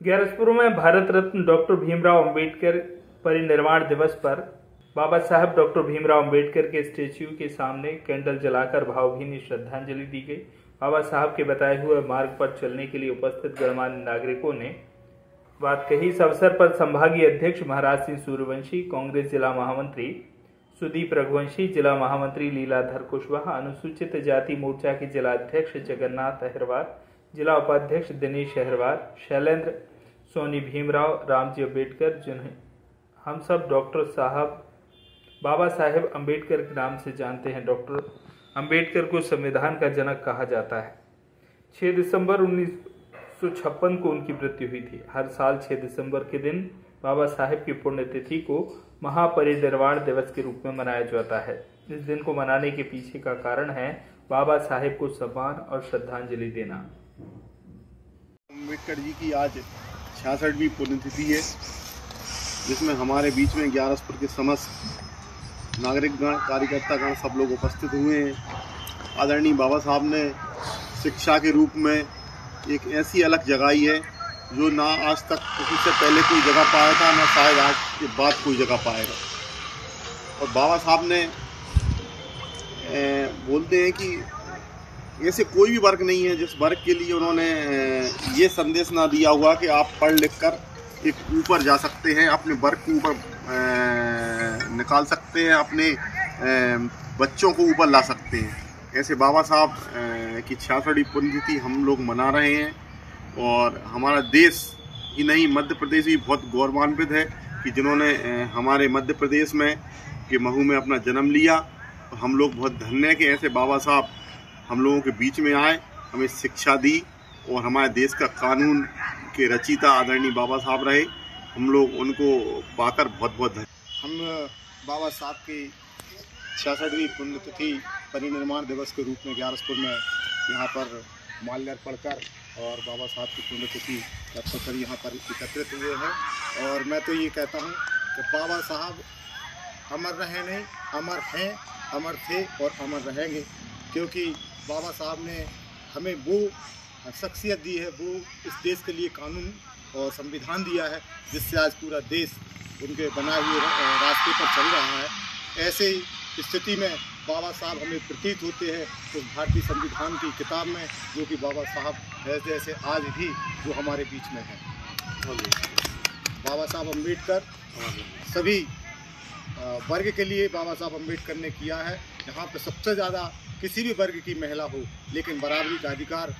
ग्यारसपुर में भारत रत्न डॉक्टर भीमराव अंबेडकर परिनिर्वाण दिवस पर बाबा साहब डॉक्टर भीमराव अंबेडकर के स्टेच्यू के सामने कैंडल जलाकर भावभीनी श्रद्धांजलि दी गई। बाबा साहब के बताए हुए मार्ग पर चलने के लिए उपस्थित गणमान्य नागरिकों ने बात कही। इस अवसर पर संभागीय अध्यक्ष महाराज सिंह सूर्यवंशी, कांग्रेस जिला महामंत्री सुदीप रघुवंशी, जिला महामंत्री लीलाधर कुशवाहा, अनुसूचित जाति मोर्चा के जिला अध्यक्ष जगन्नाथ अहिरवार, जिला उपाध्यक्ष दिनेश अहिरवार, शैलेंद्र सोनी, भीमराव रामजी अम्बेडकर, जिन्हें हम सब डॉक्टर साहब बाबा साहेब अम्बेडकर के नाम से जानते हैं। डॉक्टर अम्बेडकर को संविधान का जनक कहा जाता है। 6 दिसंबर 1956 को उनकी मृत्यु हुई थी। हर साल 6 दिसंबर के दिन बाबा साहेब की पुण्यतिथि को महापरिनिर्वाण दिवस के रूप में मनाया जाता है। इस दिन को मनाने के पीछे का कारण है बाबा साहेब को सम्मान और श्रद्धांजलि देना। अम्बेडकर जी की आज 66वीं पुण्यतिथि है, जिसमें हमारे बीच में ग्यारसपुर के समस्त नागरिकगण, कार्यकर्तागण सब लोग उपस्थित हुए हैं। आदरणीय बाबा साहब ने शिक्षा के रूप में एक ऐसी अलग जगाई है जो ना आज तक किसी से पहले कोई जगह पाया था, ना शायद आज के बाद कोई जगह पाएगा। और बाबा साहब ने बोलते हैं कि ऐसे कोई भी वर्ग नहीं है जिस वर्ग के लिए उन्होंने ये संदेश ना दिया हुआ कि आप पढ़ लिख कर एक ऊपर जा सकते हैं, अपने वर्ग को ऊपर निकाल सकते हैं, अपने बच्चों को ऊपर ला सकते हैं। ऐसे बाबा साहब की 66वीं पुण्यतिथि हम लोग मना रहे हैं। और हमारा देश ही नहीं, मध्य प्रदेश भी बहुत गौरवान्वित है कि जिन्होंने हमारे मध्य प्रदेश में के महू में अपना जन्म लिया। हम लोग बहुत धन्य हैं कि ऐसे बाबा साहब हम लोगों के बीच में आए, हमें शिक्षा दी और हमारे देश का कानून के रचयिता आदरणीय बाबा साहब रहे। हम लोग उनको पाकर बहुत बहुत धन्य। हम बाबा साहब की 66वीं पुण्यतिथि परिनिर्वाण दिवस के रूप में ग्यारसपुर में यहाँ पर माल्यार्पण कर और बाबा साहब की पुण्यतिथि अवसर यहाँ पर एकत्रित हुए हैं। और मैं तो ये कहता हूँ कि बाबा साहब अमर रहे नहीं, अमर हैं, अमर थे और अमर रहेंगे, क्योंकि बाबा साहब ने हमें वो शख्सियत दी है, वो इस देश के लिए कानून और संविधान दिया है जिससे आज पूरा देश उनके बनाए हुए रास्ते पर चल रहा है। ऐसे स्थिति में बाबा साहब हमें प्रतीत होते हैं उस भारतीय संविधान की किताब में, जो कि बाबा साहब ऐसे ऐसे आज भी जो हमारे बीच में हैं। बाबा साहब अम्बेडकर सभी वर्ग के लिए बाबा साहब अम्बेडकर ने किया है। यहाँ पे सबसे ज़्यादा किसी भी वर्ग की महिला हो, लेकिन बराबरी का अधिकार।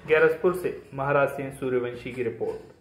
ग्यारसपुर से महाराज सिंह सूर्यवंशी की रिपोर्ट।